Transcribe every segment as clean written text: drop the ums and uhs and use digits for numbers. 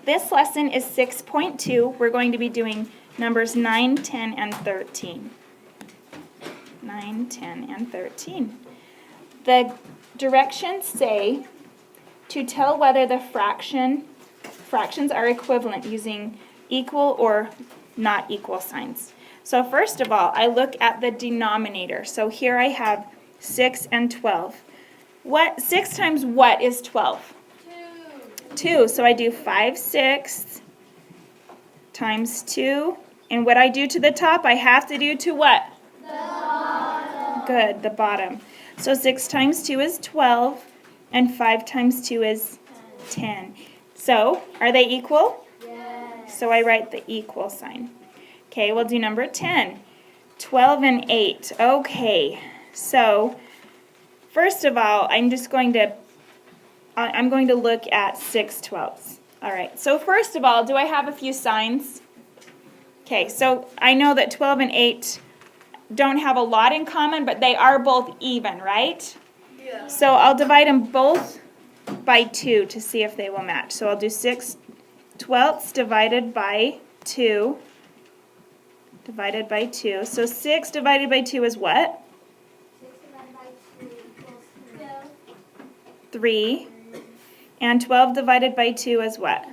This lesson is 6.2. We're going to be doing numbers 9, 10, and 13. 9, 10, and 13. The directions say to tell whether the fractions are equivalent using equal or not equal signs. So first of all, I look at the denominator. So here I have 6 and 12. 6 times what is 12? 2. So I do 5/6 times 2. And what I do to the top, I have to do to what? The bottom. Good, the bottom. So 6 times 2 is 12, and 5 times 2 is 10. So, are they equal? Yes. So I write the equal sign. Okay, we'll do number 10. 12 and 8. Okay, so first of all, I'm going to look at 6/12. All right, so first of all, do I have a few signs? Okay, so I know that 12 and 8 don't have a lot in common, but they are both even, right? Yeah. So I'll divide them both by 2 to see if they will match. So I'll do 6/12 divided by 2. Divided by 2. So 6 divided by 2 is what? 6 divided by 2 equals 2. 3. And 12 divided by 2 is what?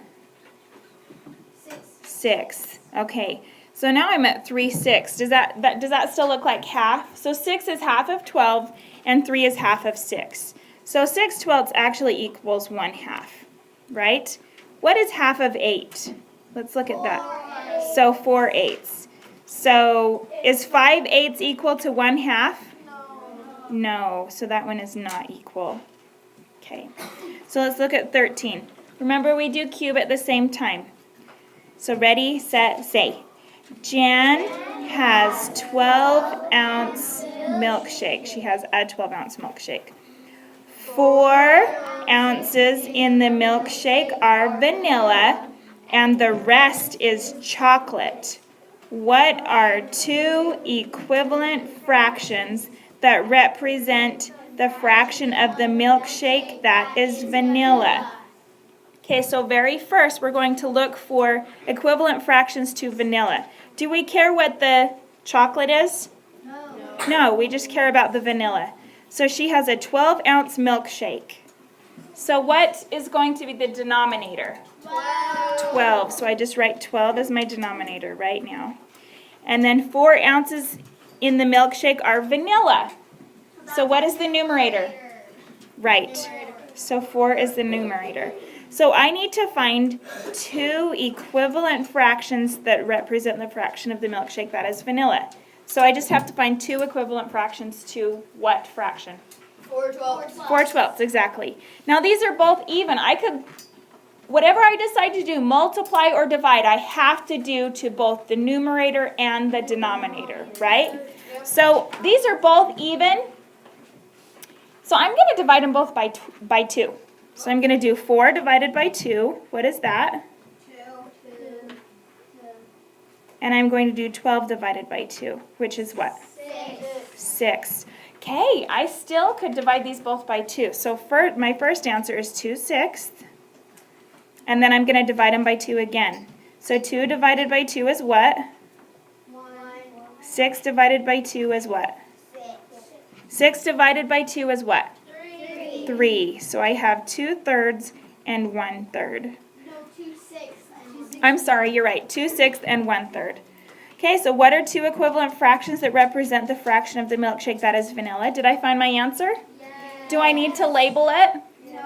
6. 6. Okay. So now I'm at 3/6. Does that still look like half? So 6 is half of 12 and 3 is half of 6. So 6/12 actually equals 1/2, right? What is half of 8? Let's look at that. So 4/8. So is 5/8 equal to 1/2? No. So that one is not equal. Okay. So let's look at 13. Remember, we do cube at the same time. So ready, set, say. Jan has 12-ounce milkshake. She has a 12-ounce milkshake. 4 ounces in the milkshake are vanilla, and the rest is chocolate. What are 2 equivalent fractions that represent the fraction of the milkshake that is vanilla? Okay, so very first we're going to look for equivalent fractions to vanilla. Do we care what the chocolate is? No, we just care about the vanilla. So she has a 12-ounce milkshake. So what is going to be the denominator? 12. So I just write 12 as my denominator right now. And then 4 ounces in the milkshake are vanilla. So what is the numerator? Right. So 4 is the numerator. So I need to find 2 equivalent fractions that represent the fraction of the milkshake that is vanilla. So I just have to find 2 equivalent fractions to what fraction? 4/12. 4/12, exactly. Now these are both even. Whatever I decide to do, multiply or divide, I have to do to both the numerator and the denominator, right? So these are both even. So I'm going to divide them both by 2. So I'm going to do 4 divided by 2. What is that? 2. And I'm going to do 12 divided by 2, which is what? 6. Okay, I still could divide these both by 2. So my first answer is 2/6. And then I'm going to divide them by 2 again. So 2 divided by 2 is what? 1. 6 divided by 2 is what? 6 divided by 2 is what? 3. 3. So I have 2/3 and 1/3. No, 2/6. I'm sorry, you're right. 2/6 and 1/3. Okay, so what are 2 equivalent fractions that represent the fraction of the milkshake that is vanilla? Did I find my answer? Yes. Do I need to label it? No.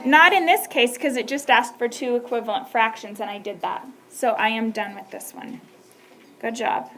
Not in this case, because it just asked for 2 equivalent fractions, and I did that. So I am done with this one. Good job.